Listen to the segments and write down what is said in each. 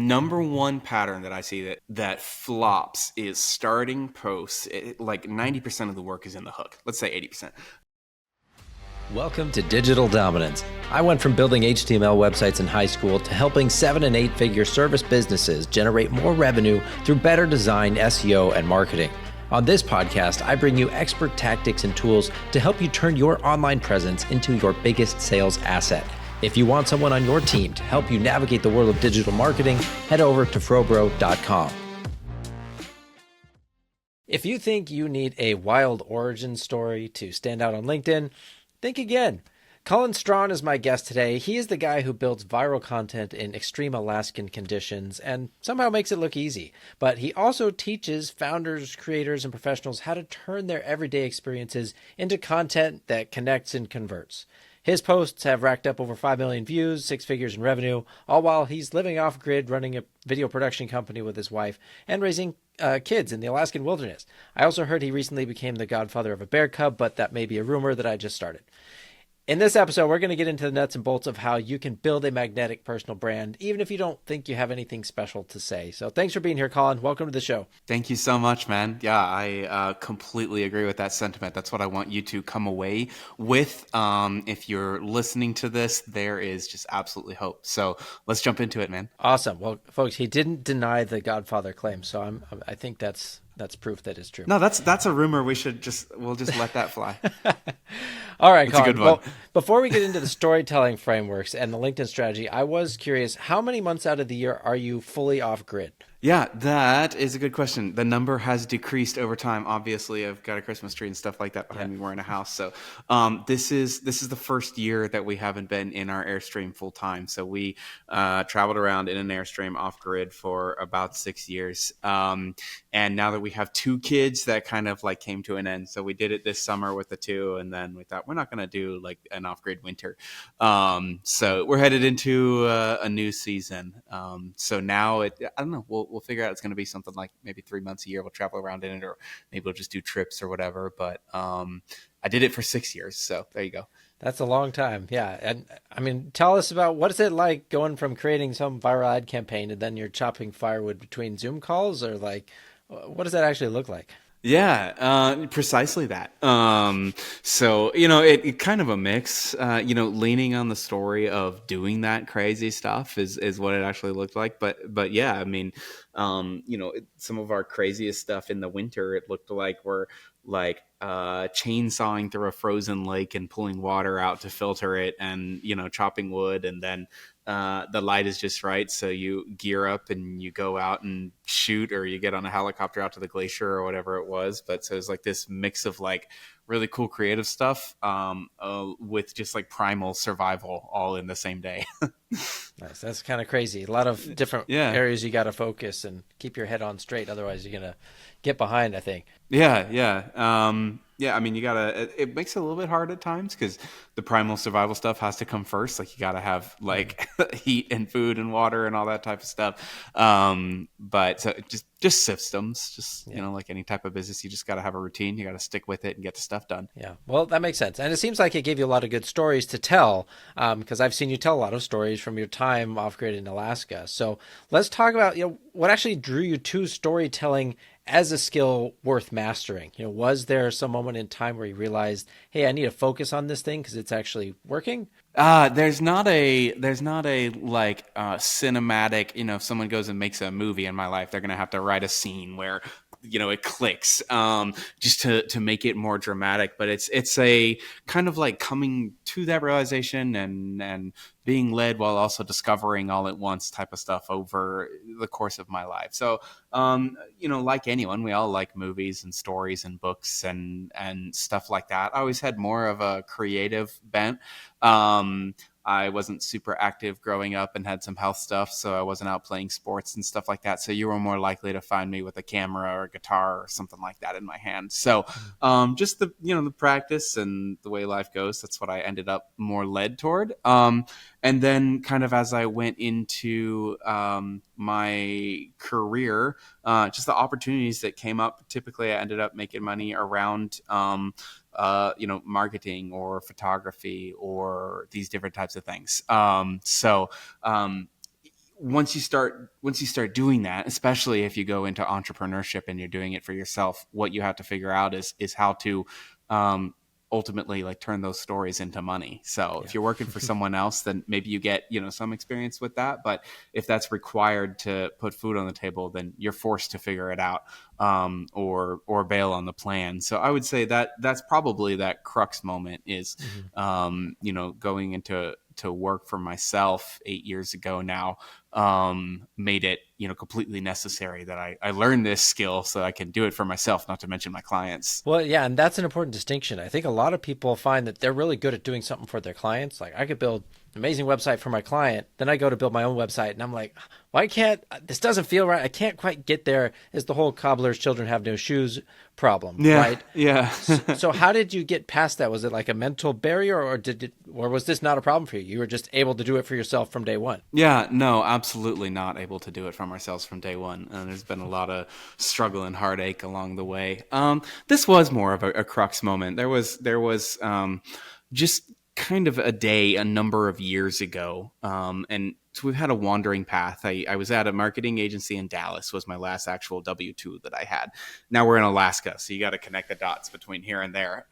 number one pattern that I see that flops is starting posts. Like 90% of the work is in the hook. Let's say 80%. Welcome to Digital Dominance. I went from building HTML websites in high school to helping 7- and 8-figure service businesses generate more revenue through better design, SEO, and marketing. On this podcast, I bring you expert tactics and tools to help you turn your online presence into your biggest sales asset. If you want someone on your team to help you navigate the world of digital marketing, head over to FroBro.com. If you think you need a wild origin story to stand out on LinkedIn, think again. Colin Strachan is my guest today. He is the guy who builds viral content in extreme Alaskan conditions and somehow makes it look easy. But he also teaches founders, creators, and professionals how to turn their everyday experiences into content that connects and converts. His posts have racked up over 5 million views, 6 figures in revenue, all while he's living off grid, running a video production company with his wife, and raising kids in the Alaskan wilderness. I also heard he recently became the godfather of a bear cub, but that may be a rumor that I just started. In this episode, we're going to get into the nuts and bolts of how you can build a magnetic personal brand, even if you don't think you have anything special to say. So thanks for being here, Colin. Welcome to the show. Thank you so much, man. Yeah, I completely agree with that sentiment. That's what I want you to come away with. If you're listening to this, there is just absolutely hope. So let's jump into it, man. Awesome. Well, folks, he didn't deny the Godfather claim, so I think that's proof that it's true. No, that's a rumor. We'll just let that fly. All right, It's Colin. a good one. Well, before we get into the storytelling frameworks and the LinkedIn strategy, I was curious, how many months out of the year are you fully off grid? Yeah, that is a good question. The number has decreased over time. Obviously, I've got a Christmas tree and stuff like that behind me. We're in a house. So this is the first year that we haven't been in our Airstream full time. So we traveled around in an Airstream off grid for about 6 years. And now that we have 2 kids, that kind of like came to an end. So we did it this summer with the 2, and then we thought we're not going to do like an off grid winter. So we're headed into a new season. So now I don't know. We'll figure out it's going to be something like maybe 3 months a year. We'll travel around in it, or maybe we'll just do trips or whatever. But I did it for 6 years. So there you go. That's a long time. Yeah. And I mean, tell us about what is it like going from creating some viral ad campaign and then you're chopping firewood between Zoom calls, or like, what does that actually look like? Yeah, precisely that. So, it kind of a mix, leaning on the story of doing that crazy stuff is what it actually looked like. But yeah, I mean, some of our craziest stuff in the winter, it looked like we're like chainsawing through a frozen lake and pulling water out to filter it, and chopping wood, and then the light is just right, so you gear up and you go out and shoot, or you get on a helicopter out to the glacier or whatever it was. But so it's like this mix of like really cool creative stuff with just like primal survival all in the same day. Nice. That's kind of crazy. A lot of different areas you got to focus and keep your head on straight. Otherwise, you're going to get behind, I think. Yeah. I mean, it makes it a little bit hard at times because the primal survival stuff has to come first. Like you got to have like heat and food and water and all that type of stuff. But so just systems, like any type of business, you just got to have a routine. You got to stick with it and get the stuff done. Yeah. Well, that makes sense. And it seems like it gave you a lot of good stories to tell, because I've seen you tell a lot of stories from your time off grid in Alaska. So let's talk about, what actually drew you to storytelling as a skill worth mastering. Was there some moment in time where you realized, hey, I need to focus on this thing because it's actually working? There's not a like cinematic, if someone goes and makes a movie in my life, they're going to have to write a scene where, it clicks, just to make it more dramatic. But it's a kind of like coming to that realization and being led while also discovering all at once type of stuff over the course of my life. So, like anyone, we all like movies and stories and books and stuff like that. I always had more of a creative bent. I wasn't super active growing up and had some health stuff, so I wasn't out playing sports and stuff like that. So you were more likely to find me with a camera or a guitar or something like that in my hand. So just the practice and the way life goes, that's what I ended up more led toward. And then kind of as I went into my career, just the opportunities that came up, typically I ended up making money around marketing or photography or these different types of things. once you start doing that, especially if you go into entrepreneurship and you're doing it for yourself, what you have to figure out is how to um, ultimately like turn those stories into money. So Yeah. if you're working for someone else, then maybe you get some experience with that. But if that's required to put food on the table, then you're forced to figure it out, or bail on the plan. So I would say that that's probably that crux moment is Mhm. going into to work for myself 8 years ago now, made it completely necessary that I learn this skill so I can do it for myself, not to mention my clients. Well, yeah, and that's an important distinction. I think a lot of people find that they're really good at doing something for their clients. Like I could build an amazing website for my client, then I go to build my own website, and I'm like, why can't this doesn't feel right? I can't quite get there. Is the whole cobbler's children have no shoes problem, Yeah, right? yeah. So how did you get past that? Was it like a mental barrier, or was this not a problem for you? You were just able to do it for yourself from day one. Yeah, no, absolutely not able to do it from ourselves from day one. And there's been a lot of struggle and heartache along the way. This was more of a crux moment. There was just kind of a day a number of years ago, and so we've had a wandering path. I was at a marketing agency in Dallas, was my last actual W-2 that I had. Now we're in Alaska, so you got to connect the dots between here and there.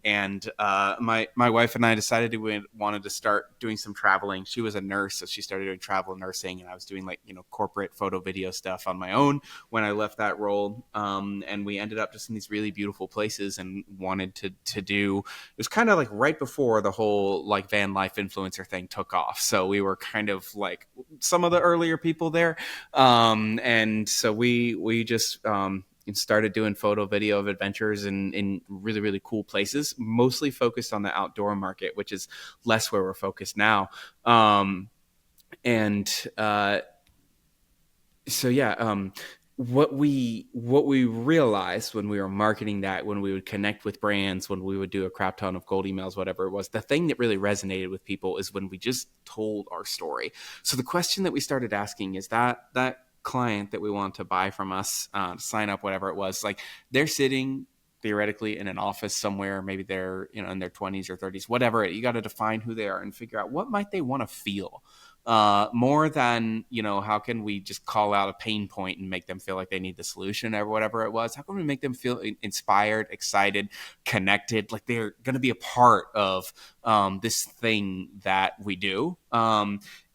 And my wife and I decided we wanted to start doing some traveling. She was a nurse, so she started doing travel nursing, and I was doing like corporate photo video stuff on my own when I left that role. And we ended up just in these really beautiful places and wanted to do. It was kind of like right before the whole like van life influencer thing took off, so we were kind of like some of the earlier people there, and so we just and started doing photo video of adventures in really really cool places, mostly focused on the outdoor market, which is less where we're focused now. Um, and uh, so yeah, what we realized when we were marketing that, when we would connect with brands, when we would do a crap ton of cold emails, whatever it was, the thing that really resonated with people is when we just told our story. So the question that we started asking is that client that we want to buy from us, sign up, whatever it was, like they're sitting theoretically in an office somewhere, maybe they're in their 20s or 30s, whatever. You got to define who they are and figure out what might they want to feel, more than how can we just call out a pain point and make them feel like they need the solution or whatever it was. How can we make them feel inspired, excited, connected, like they're going to be a part of this thing that we do.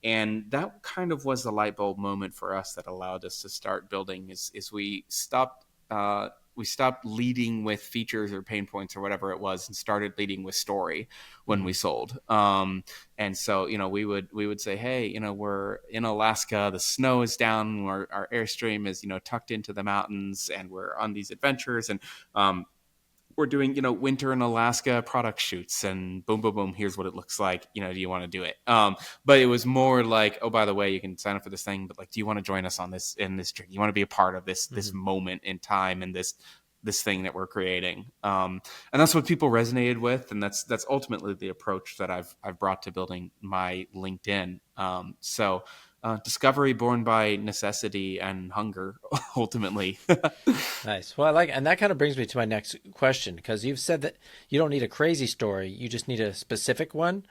And that kind of was the light bulb moment for us that allowed us to start building. Is we stopped leading with features or pain points or whatever it was and started leading with story when Mm-hmm. we sold. And so we would say, hey, we're in Alaska, the snow is down, our airstream is tucked into the mountains, and we're on these adventures, and we're doing winter in Alaska product shoots, and boom boom boom, here's what it looks like. Do you want to do it? But it was more like, oh, by the way, you can sign up for this thing, but like, do you want to join us on this journey? You want to be a part of this Mm-hmm. moment in time and this thing that we're creating. And that's what people resonated with, and that's ultimately the approach that I've brought to building my LinkedIn. Discovery born by necessity and hunger, ultimately. Nice. Well, and that kind of brings me to my next question, because you've said that you don't need a crazy story, you just need a specific one.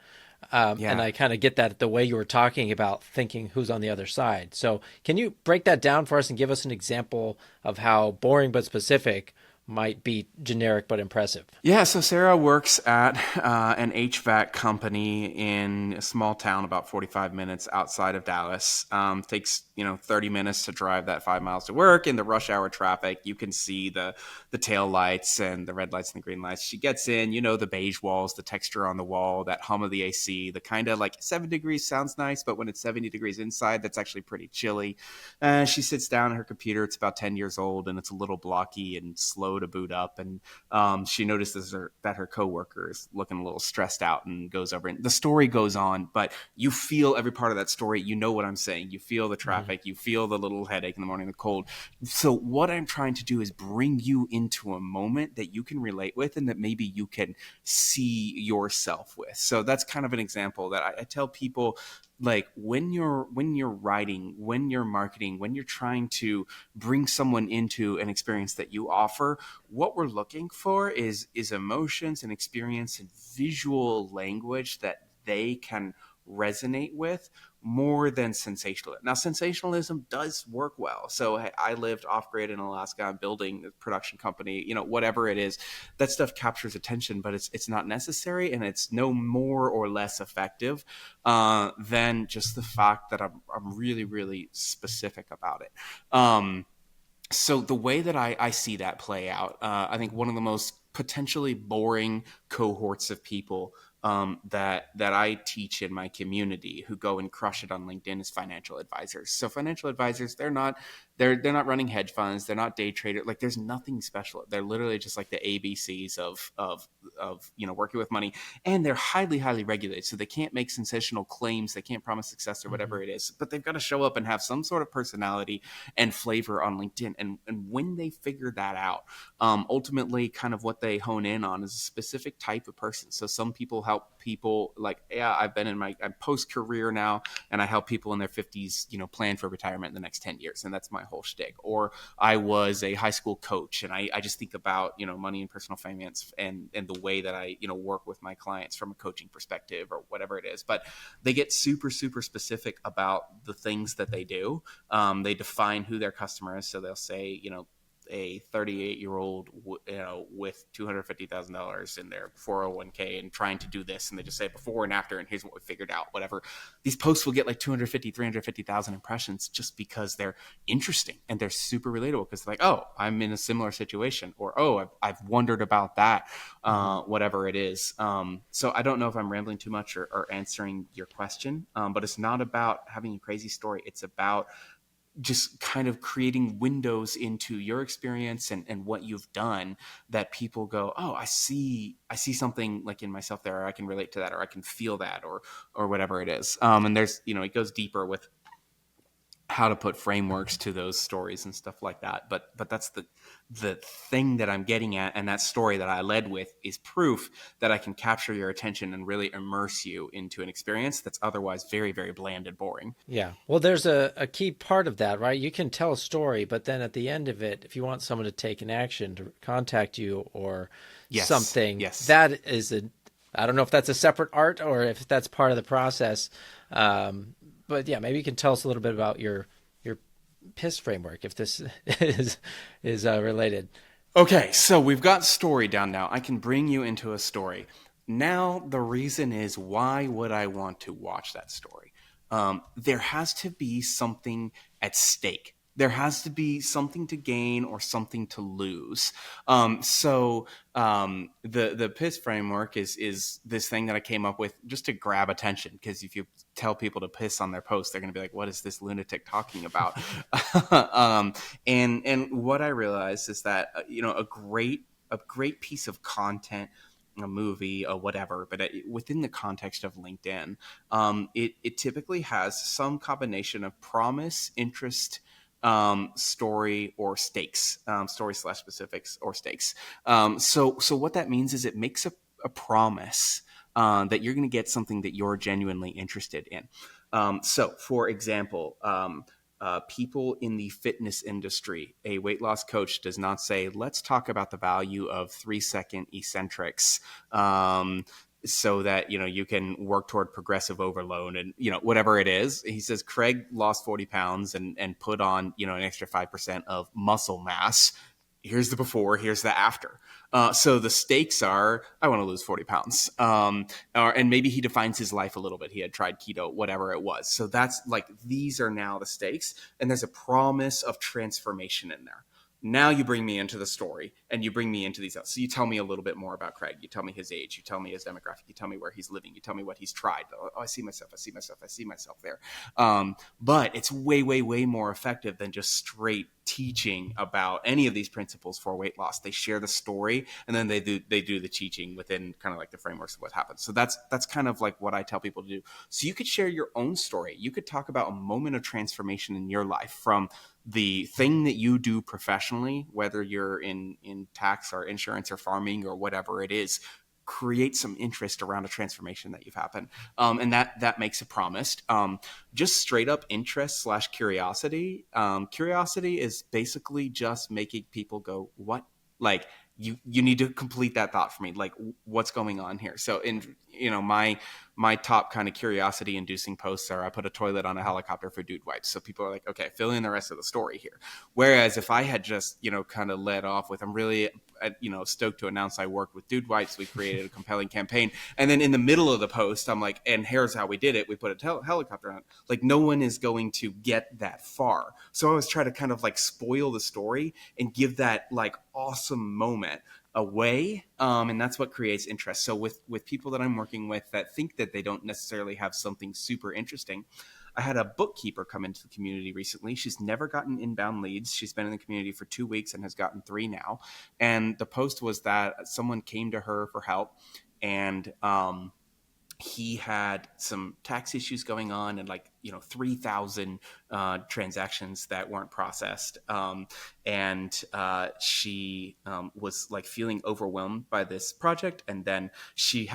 And Yeah. I kind of get that the way you were talking about thinking who's on the other side. So, can you break that down for us and give us an example of how boring but specific might be generic but impressive? Yeah, so Sarah works at an HVAC company in a small town about 45 minutes outside of Dallas. Takes 30 minutes to drive that 5 miles to work in the rush hour traffic. You can see the tail lights and the red lights and the green lights. She gets in, the beige walls, the texture on the wall, that hum of the AC, the kind of like 7 degrees sounds nice, but when it's 70 degrees inside, that's actually pretty chilly. She sits down at her computer. It's about 10 years old, and it's a little blocky and slow to boot up. And she notices that her coworker is looking a little stressed out and goes over. And the story goes on, but you feel every part of that story. You know what I'm saying. You feel the Mm-hmm. traffic. You feel the little headache in the morning, the cold. So what I'm trying to do is bring you into a moment that you can relate with and that maybe you can see yourself with. So that's kind of an example that I tell people, like when you're writing, when you're marketing, when you're trying to bring someone into an experience that you offer, what we're looking for is emotions and experience and visual language that they can resonate with more than sensationalism. Now, sensationalism does work well. So I lived off grid in Alaska. I'm building a production company, whatever it is. That stuff captures attention, but it's not necessary, and it's no more or less effective than just the fact that I'm really, really specific about it. So the way that I see that play out, I think one of the most potentially boring cohorts of people that I teach in my community who go and crush it on LinkedIn is financial advisors. So financial advisors, they're not running hedge funds, they're not day traders. Like there's nothing special. They're literally just like the ABCs of working with money, and they're highly highly regulated. So they can't make sensational claims, they can't promise success or Mm-hmm. whatever it is, but they've got to show up and have some sort of personality and flavor on LinkedIn. And when they figure that out, ultimately, kind of what they hone in on is a specific type of person. So some people help people like, yeah, I'm post career now, and I help people in their 50s, plan for retirement in the next 10 years, and that's my whole shtick. Or I was a high school coach, and I just think about money and personal finance and the way that I work with my clients from a coaching perspective or whatever it is. But they get super super specific about the things that they do. They define who their customer is. So they'll say, a 38-year-old, with $250,000 in their 401k and trying to do this, and they just say before and after, and here's what we figured out. Whatever. These posts will get like 250, 350,000 impressions just because they're interesting and they're super relatable. Because they're like, oh, I'm in a similar situation, or oh, I've wondered about that, Mm-hmm. whatever it is. So I don't know if I'm rambling too much or answering your question, but it's not about having a crazy story. It's about just kind of creating windows into your experience and what you've done that people go, oh, I see something like in myself there, or I can relate to that, or I can feel that, or whatever it is. And there's, it goes deeper with how to put frameworks to those stories and stuff like that. But that's the thing that I'm getting at, and that story that I led with is proof that I can capture your attention and really immerse you into an experience that's otherwise very, very bland and boring. Yeah. Well, there's a key part of that, right? You can tell a story, but then at the end of it, if you want someone to take an action to contact you or Yes, something, yes. that is I don't know if that's a separate art or if that's part of the process. But yeah, maybe you can tell us a little bit about your PISS framework, if this is related. Okay, so we've got story down now. I can bring you into a story. Now, the reason is, why would I want to watch that story? There has to be something at stake. There has to be something to gain or something to lose. The PISS framework is this thing that I came up with just to grab attention. Because if you tell people to piss on their post, they're going to be like, "What is this lunatic talking about?" um, and what I realized is that a great piece of content, a movie, or whatever, but within the context of LinkedIn, it typically has some combination of promise, interest, story, or stakes, story slash specifics or stakes. So what that means is it makes a promise that you're going to get something that you're genuinely interested in. So, for example, people in the fitness industry, a weight loss coach does not say, let's talk about the value of 3-second eccentrics. So that you can work toward progressive overload and whatever it is. He says Craig lost 40 pounds and put on an extra 5% of muscle mass. Here's the before, here's the after. So the stakes are, I want to lose 40 pounds. And maybe he defines his life a little bit. He had tried keto, whatever it was. So that's like, these are now the stakes. And there's a promise of transformation in there. Now you bring me into the story and you bring me into these. So you tell me a little bit more about Craig. You tell me his age. You tell me his demographic. You tell me where he's living. You tell me what he's tried. Oh, I see myself. I see myself. I see myself there. But it's way, way, way more effective than just straight teaching about any of these principles for weight loss. They share the story, and then they do the teaching within kind of like the frameworks of what happens. So that's kind of like what I tell people to do. So you could share your own story. You could talk about a moment of transformation in your life, from the thing that you do professionally, whether you're in tax or insurance or farming or whatever it is. Create some interest around a transformation that you've happened, and that makes a promise. Just straight up interest slash curiosity. Curiosity is basically just making people go, what? Like, you need to complete that thought for me. Like, what's going on here? So, in my top kind of curiosity inducing posts are, I put a toilet on a helicopter for dude wipes. So people are like, okay, fill in the rest of the story here. Whereas if I had just, kind of led off with, I'm really, stoked to announce I worked with dude wipes. We created a compelling campaign. And then in the middle of the post, I'm like, and here's how we did it. We put a helicopter on it. Like, no one is going to get that far. So I was trying to kind of like spoil the story and give that like awesome moment away, and that's what creates interest. So with people that I'm working with that think that they don't necessarily have something super interesting, I had a bookkeeper come into the community recently. She's never gotten inbound leads. She's been in the community for 2 weeks and has gotten 3 now. And the post was that someone came to her for help, and he had some tax issues going on, and like 3,000 transactions that weren't processed, and she was like feeling overwhelmed by this project. And then she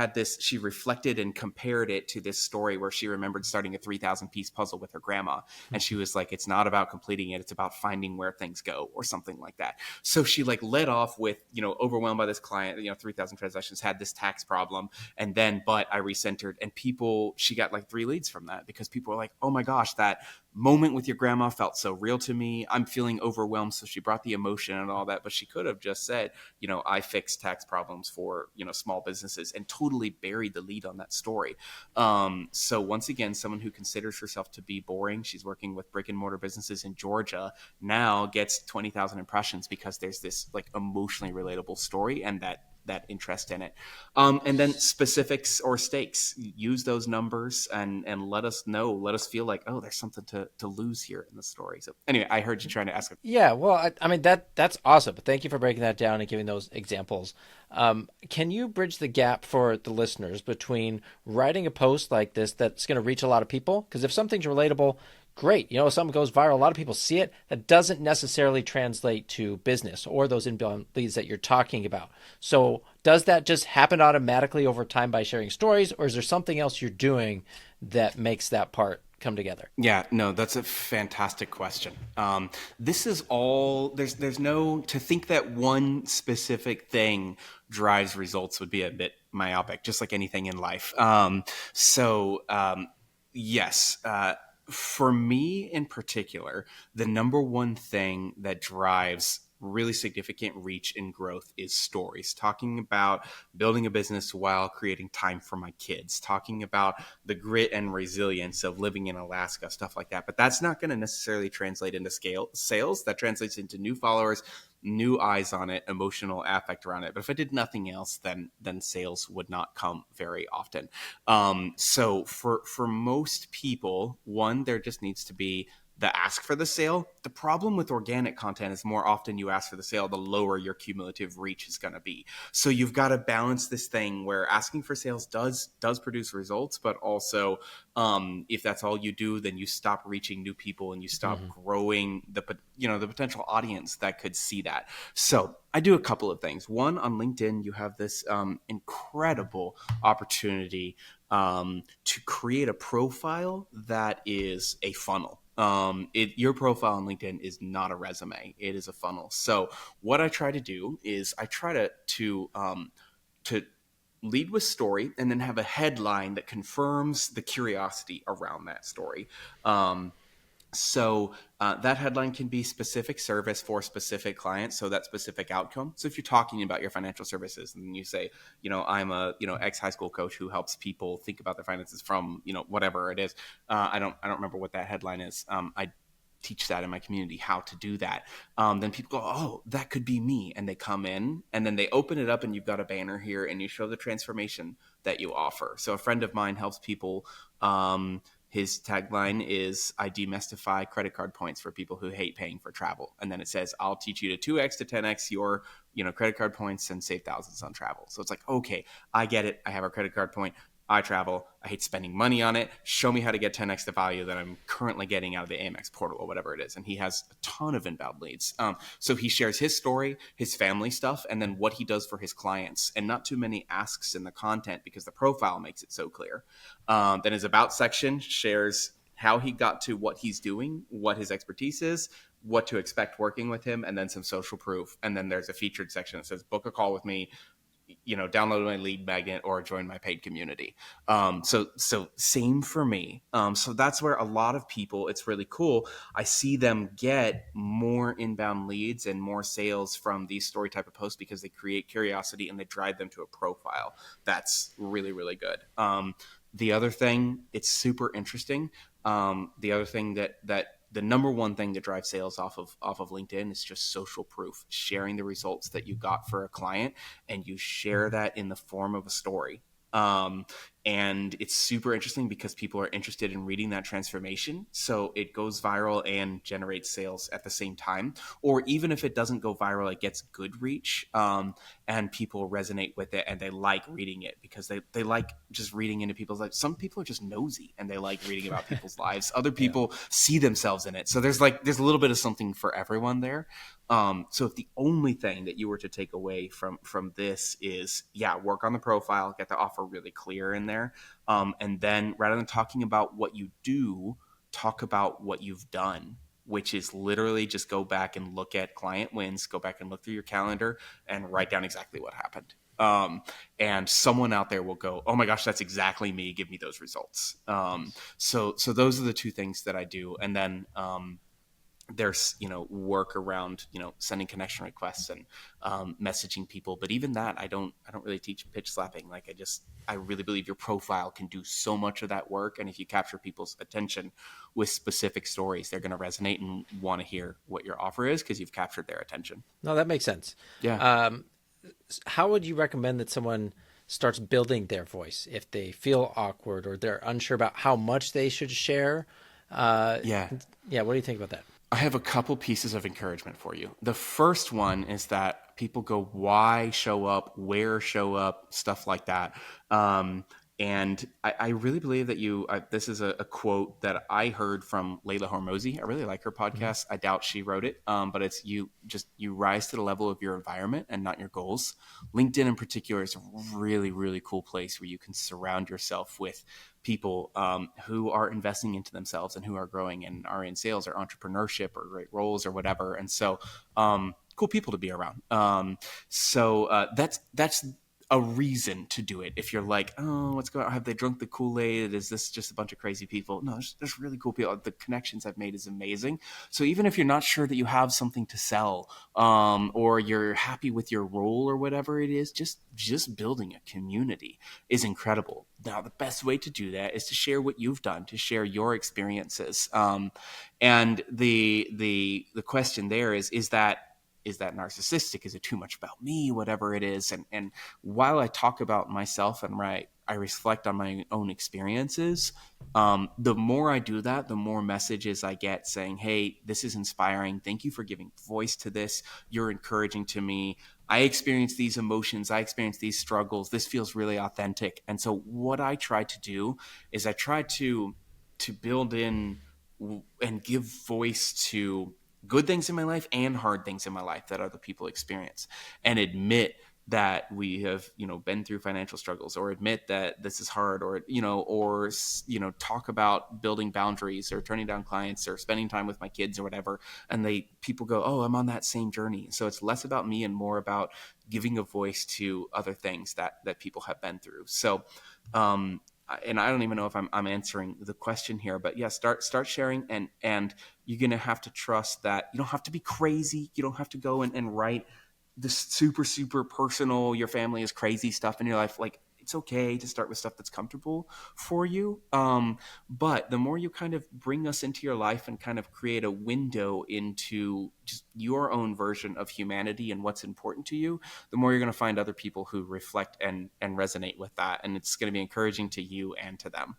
reflected and compared it to this story where she remembered starting a 3,000 piece puzzle with her grandma, and she was like, it's not about completing it, it's about finding where things go, or something like that. So she like led off with overwhelmed by this client, 3,000 transactions, had this tax problem, and then but I recentered, and she got like 3 leads from that, because people were like, oh my gosh, that moment with your grandma felt so real to me. I'm feeling overwhelmed. So she brought the emotion and all that, but she could have just said, I fix tax problems for, small businesses, and totally buried the lead on that story. So once again, someone who considers herself to be boring, she's working with brick and mortar businesses in Georgia, now gets 20,000 impressions because there's this like emotionally relatable story and that interest in it. And then specifics or stakes, use those numbers and let us feel like, oh, there's something to lose here in the story. So anyway, I heard you trying to ask. Yeah, well, I mean that's awesome. Thank you for breaking that down and giving those examples. Can you bridge the gap for the listeners between writing a post like this that's going to reach a lot of people? Because if something's relatable, great. If something goes viral, a lot of people see it. That doesn't necessarily translate to business or those inbound leads that you're talking about. So does that just happen automatically over time by sharing stories, or is there something else you're doing that makes that part come together? Yeah, no, that's a fantastic question. This is all, there's no, to think that one specific thing drives results would be a bit myopic, just like anything in life. Yes, for me in particular, the number one thing that drives really significant reach and growth is stories. Talking about building a business while creating time for my kids, talking about the grit and resilience of living in Alaska, stuff like that. But that's not going to necessarily translate into sales. That translates into new followers, new eyes on it, emotional affect around it. But if I did nothing else, then sales would not come very often. So for most people, one, there just needs to be the ask for the sale. The problem with organic content is more often you ask for the sale, the lower your cumulative reach is going to be. So you've got to balance this thing where asking for sales does produce results, but also if that's all you do, then you stop reaching new people and you stop growing the potential audience that could see that. So I do a couple of things. One, on LinkedIn, you have this incredible opportunity to create a profile that is a funnel. Your profile on LinkedIn is not a resume; it is a funnel. So what I try to do is I try to lead with story and then have a headline that confirms the curiosity around that story. That headline can be specific service for specific clients, so that specific outcome. So if you're talking about your financial services and you say, I'm a ex high school coach who helps people think about their finances from whatever it is. I don't remember what that headline is. I teach that in my community, how to do that. Then people go, oh, that could be me, and they come in and then they open it up and you've got a banner here and you show the transformation that you offer. So a friend of mine helps people. His tagline is, I demystify credit card points for people who hate paying for travel. And then it says, I'll teach you to 2x to 10x your credit card points and save thousands on travel. So it's like, okay, I get it. I have a credit card point. I travel. I hate spending money on it. Show me how to get 10x the value that I'm currently getting out of the Amex portal or whatever it is. And he has a ton of inbound leads. So he shares his story, his family stuff, and then what he does for his clients. And not too many asks in the content because the profile makes it so clear. Then his about section shares how he got to what he's doing, what his expertise is, what to expect working with him, and then some social proof. And then there's a featured section that says, book a call with me, download my lead magnet or join my paid community. So same for me. So that's where a lot of people, it's really cool. I see them get more inbound leads and more sales from these story type of posts because they create curiosity and they drive them to a profile. That's really, really good. The other thing, it's super interesting. The other thing that the number one thing that drives sales off of LinkedIn is just social proof, sharing the results that you got for a client, and you share that in the form of a story. Um, and it's super interesting because people are interested in reading that transformation. So it goes viral and generates sales at the same time. Or even if it doesn't go viral, it gets good reach. And people resonate with it and they like reading it because they like just reading into people's lives. Some people are just nosy and they like reading about people's lives. Other Yeah. people see themselves in it. So there's a little bit of something for everyone there. So if the only thing that you were to take away from this is, yeah, work on the profile, get the offer really clear in there, and then rather than talking about what you do, talk about what you've done, which is literally just go back and look at client wins, go back and look through your calendar, and write down exactly what happened. And someone out there will go, "Oh my gosh, that's exactly me. Give me those results." So those are the two things that I do, and then there's work around sending connection requests and messaging people, but even that I don't really teach pitch slapping. Like I really believe your profile can do so much of that work, and if you capture people's attention with specific stories, they're going to resonate and want to hear what your offer is because you've captured their attention. No, that makes sense. Yeah. Um, how would you recommend that someone starts building their voice if they feel awkward or they're unsure about how much they should share? Uh, Yeah. yeah, what do you think about that? I have a couple pieces of encouragement for you. The first one is that people go, why show up, where show up, stuff like that. And I really believe that this is a quote that I heard from Layla Hormozy. I really like her Mhm. podcast. I doubt she wrote it, but it's you rise to the level of your environment and not your goals. LinkedIn in particular is a really, really cool place where you can surround yourself with people who are investing into themselves and who are growing and are in sales or entrepreneurship or great roles or whatever. And so, cool people to be around. That's a reason to do it. If you're like, oh, what's going on? Have they drunk the Kool-Aid? Is this just a bunch of crazy people? No, there's really cool people. The connections I've made is amazing. So even if you're not sure that you have something to sell, or you're happy with your role or whatever it is, just building a community is incredible. Now, the best way to do that is to share what you've done, to share your experiences. And the question there is that narcissistic? Is it too much about me? Whatever it is. And while I talk about myself and I reflect on my own experiences, the more I do that, the more messages I get saying, hey, this is inspiring. Thank you for giving voice to this. You're encouraging to me. I experience these emotions. I experience these struggles. This feels really authentic. And so what I try to do is I try to build in and give voice to good things in my life and hard things in my life that other people experience, and admit that we have been through financial struggles, or admit that this is hard, or talk about building boundaries or turning down clients or spending time with my kids or whatever, and people go, oh, I'm on that same journey. So it's less about me and more about giving a voice to other things that people have been through. So and I don't even know if I'm answering the question here, but yeah, start sharing, and you're gonna have to trust that you don't have to be crazy. You don't have to go and write this super super personal, your family is crazy stuff in your life. Like, it's okay to start with stuff that's comfortable for you. But the more you kind of bring us into your life and kind of create a window into just your own version of humanity and what's important to you, the more you're going to find other people who reflect and resonate with that, and it's going to be encouraging to you and to them.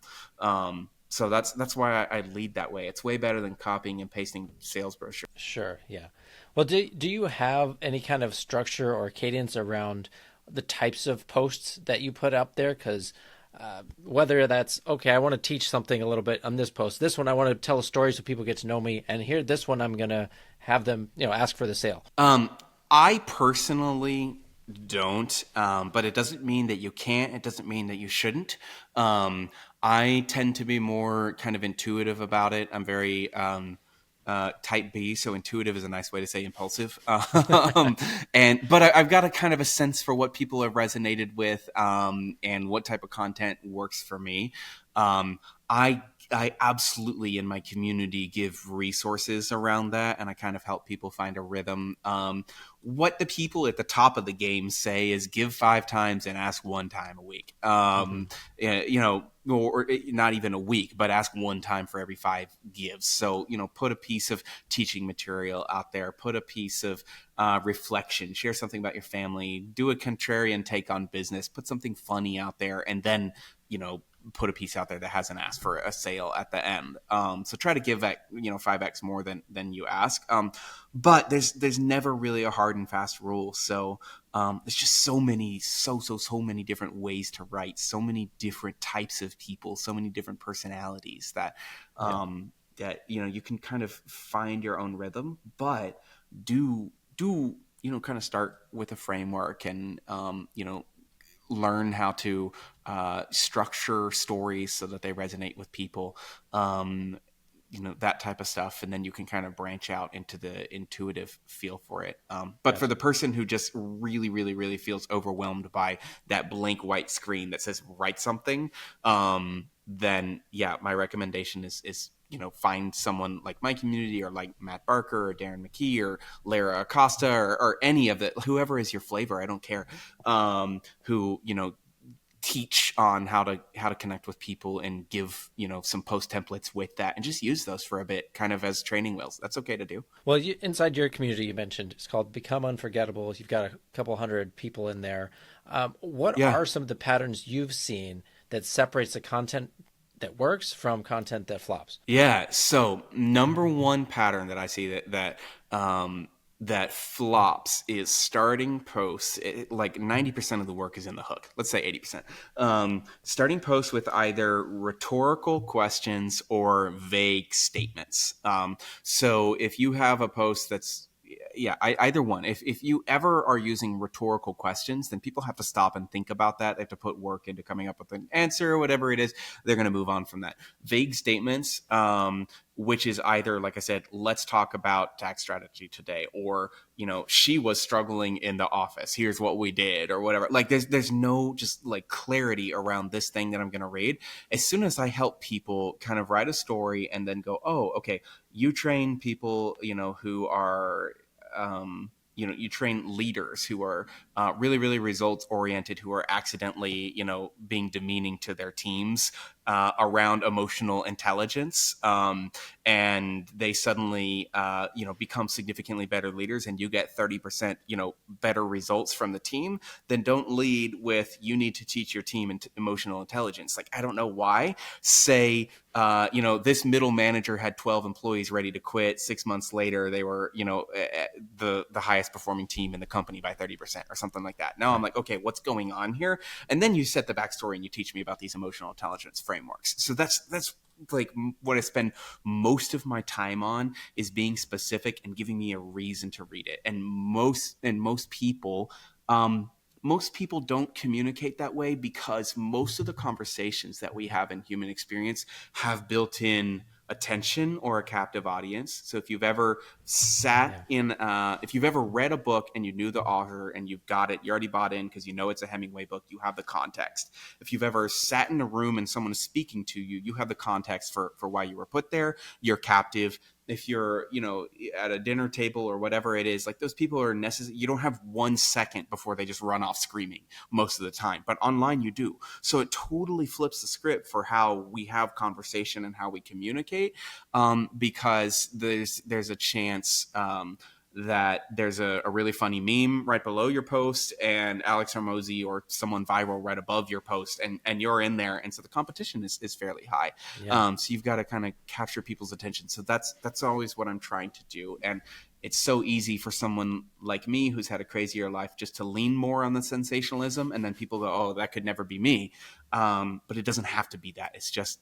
So that's why I lead that way. It's way better than copying and pasting sales brochures. Sure, yeah. Well, do you have any kind of structure or cadence around the types of posts that you put up there? Because whether that's, okay, I want to teach something a little bit on this post. This one, I want to tell a story so people get to know me. And here, this one, I'm going to have them, ask for the sale. I personally don't, but it doesn't mean that you can't. It doesn't mean that you shouldn't. I tend to be more kind of intuitive about it. I'm very type B, so intuitive is a nice way to say impulsive. I've got a kind of a sense for what people have resonated with, and what type of content works for me. Um, I I absolutely in my community give resources around that, and I kind of help people find a rhythm. What the people at the top of the game say is give 5 times and ask 1 time a week. Hmm. Or not even a week, but ask 1 time for every 5 gives. So, put a piece of teaching material out there, put a piece of reflection, share something about your family, do a contrarian take on business, put something funny out there, and then, you know, put a piece out there that hasn't asked for a sale at the end. So try to give that 5x more than you ask. But there's never really a hard and fast rule. So there's just so many different ways to write, so many different types of people, so many different personalities Yeah. you can kind of find your own rhythm, but do kind of start with a framework and learn how to structure stories so that they resonate with people. Um, that type of stuff, and then you can kind of branch out into the intuitive feel for it. But for Gotcha. the person who just really really really feels overwhelmed by that blank white screen that says write something, then yeah, my recommendation is find someone like my community, or like Matt Barker or Darren McKee or Lara Acosta, or any of the whoever is your flavor, I don't care, who teach on how to connect with people and give some post templates with that, and just use those for a bit, kind of as training wheels. That's okay to do. Well, inside your community, you mentioned it's called Become Unforgettable. You've got a couple hundred people in there. What Yeah. are some of the patterns you've seen that separates the content that works from content that flops? Yeah. So number one pattern that I see that flops is starting posts. Like 90% of the work is in the hook. Let's say 80%. Starting posts with either rhetorical questions or vague statements. So if you have a post that's yeah, either one. If you ever are using rhetorical questions, then people have to stop and think about that. They have to put work into coming up with an answer or whatever it is. They're going to move on from that. Vague statements, which is either, like I said, let's talk about tax strategy today, or she was struggling in the office. Here's what we did, or whatever. Like there's no just like clarity around this thing that I'm going to read. As soon as I help people kind of write a story and then go, oh, okay, you train people, who are you train leaders who are really really results oriented, who are accidentally being demeaning to their teams around emotional intelligence, and they suddenly become significantly better leaders, and you get 30% better results from the team. Then don't lead with you need to teach your team emotional intelligence. Like, I don't know why. Say this middle manager had 12 employees ready to quit. 6 months later, they were, the highest performing team in the company by 30% or something like that. Now I'm Right. like, okay, what's going on here? And then you set the backstory and you teach me about these emotional intelligence frameworks. So that's like what I spend most of my time on, is being specific and giving me a reason to read it. And most people don't communicate that way, because most of the conversations that we have in human experience have built in attention or a captive audience. So if you've ever Yeah. if you've ever read a book and you knew the author and you've got it, you already bought in because it's a Hemingway book, you have the context. If you've ever sat in a room and someone is speaking to you, you have the context for why you were put there. You're captive. If you're at a dinner table or whatever it is, like, those people are necessary. You don't have 1 second before they just run off screaming most of the time, but online you do. So it totally flips the script for how we have conversation and how we communicate, because there's a chance that there's a really funny meme right below your post, and Alex Hormozy or someone viral right above your post, and you're in there, and so the competition is fairly high. Yeah. So you've got to kind of capture people's attention. So that's always what I'm trying to do. And it's so easy for someone like me who's had a crazier life just to lean more on the sensationalism, and then people go, oh, that could never be me. But it doesn't have to be that. It's just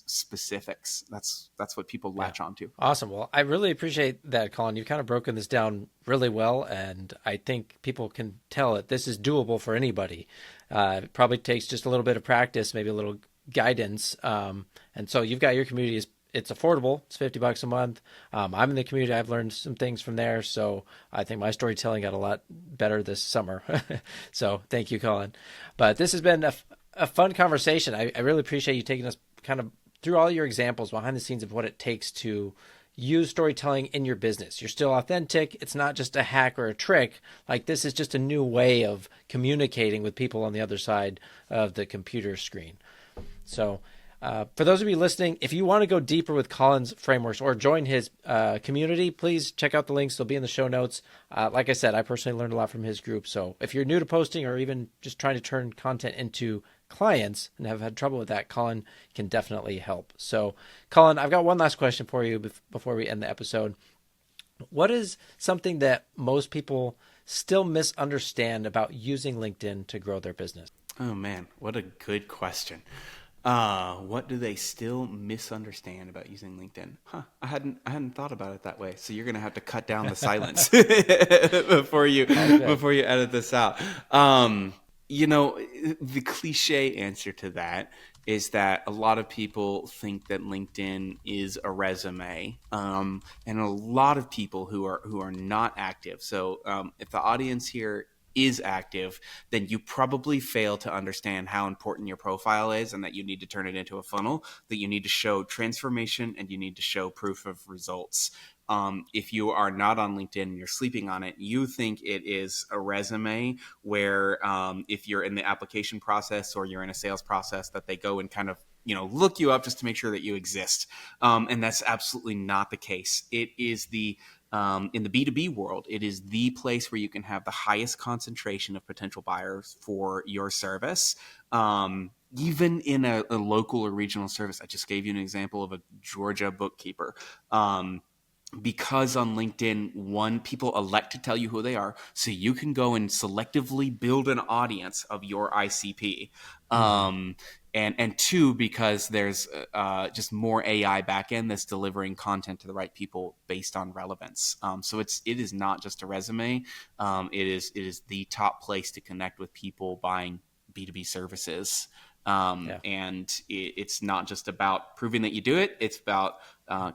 specifics. That's what people Yeah. latch onto. Awesome. Well, I really appreciate that, Colin. You've kind of broken this down really well, and I think people can tell that this is doable for anybody. It probably takes just a little bit of practice, maybe a little guidance. And so you've got your community. It's affordable. It's $50 a month. I'm in the community. I've learned some things from there. So I think my storytelling got a lot better this summer. So thank you, Colin. But this has been a fun conversation. I really appreciate you taking us kind of through all your examples behind the scenes of what it takes to use storytelling in your business. You're still authentic. It's not just a hack or a trick. Like, this is just a new way of communicating with people on the other side of the computer screen. So for those of you listening, if you want to go deeper with Colin's frameworks or join his community, please check out the links. They'll be in the show notes. Like I said, I personally learned a lot from his group. So if you're new to posting or even just trying to turn content into clients and have had trouble with that, Colin can definitely help. So, Colin, I've got one last question for you before we end the episode. What is something that most people still misunderstand about using LinkedIn to grow their business? Oh man, what a good question. What do they still misunderstand about using LinkedIn? I hadn't thought about it that way. So you're gonna have to cut down the silence before you edit this out. The cliche answer to that is that a lot of people think that LinkedIn is a resume, and a lot of people who are not active. So if the audience here is active, then you probably fail to understand how important your profile is, and that you need to turn it into a funnel, that you need to show transformation, and you need to show proof of results. If you are not on LinkedIn and you're sleeping on it, you think it is a resume where if you're in the application process or you're in a sales process, that they go and kind of look you up just to make sure that you exist. And that's absolutely not the case. It is in the B2B world, it is the place where you can have the highest concentration of potential buyers for your service. Even in a local or regional service. I just gave you an example of a Georgia bookkeeper. Because on LinkedIn, one, people elect to tell you who they are, so you can go and selectively build an audience of your ICP. And two, because there's just more AI backend that's delivering content to the right people based on relevance. So it is not just a resume. It is the top place to connect with people buying B2B services. And it's not just about proving that you do it. It's about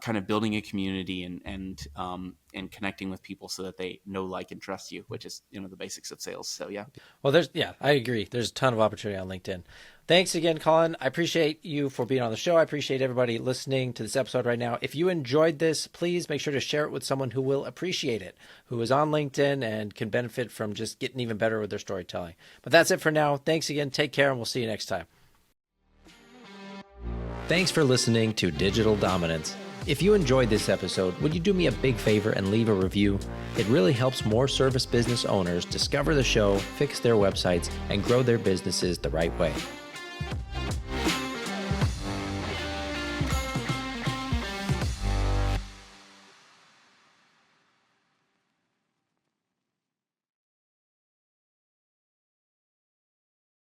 kind of building a community and connecting with people so that they know, like, and trust you, which is, the basics of sales. So, yeah. Well, I agree. There's a ton of opportunity on LinkedIn. Thanks again, Colin. I appreciate you for being on the show. I appreciate everybody listening to this episode right now. If you enjoyed this, please make sure to share it with someone who will appreciate it, who is on LinkedIn and can benefit from just getting even better with their storytelling. But that's it for now. Thanks again. Take care, and we'll see you next time. Thanks for listening to Digital Dominance. If you enjoyed this episode, would you do me a big favor and leave a review? It really helps more service business owners discover the show, fix their websites, and grow their businesses the right way.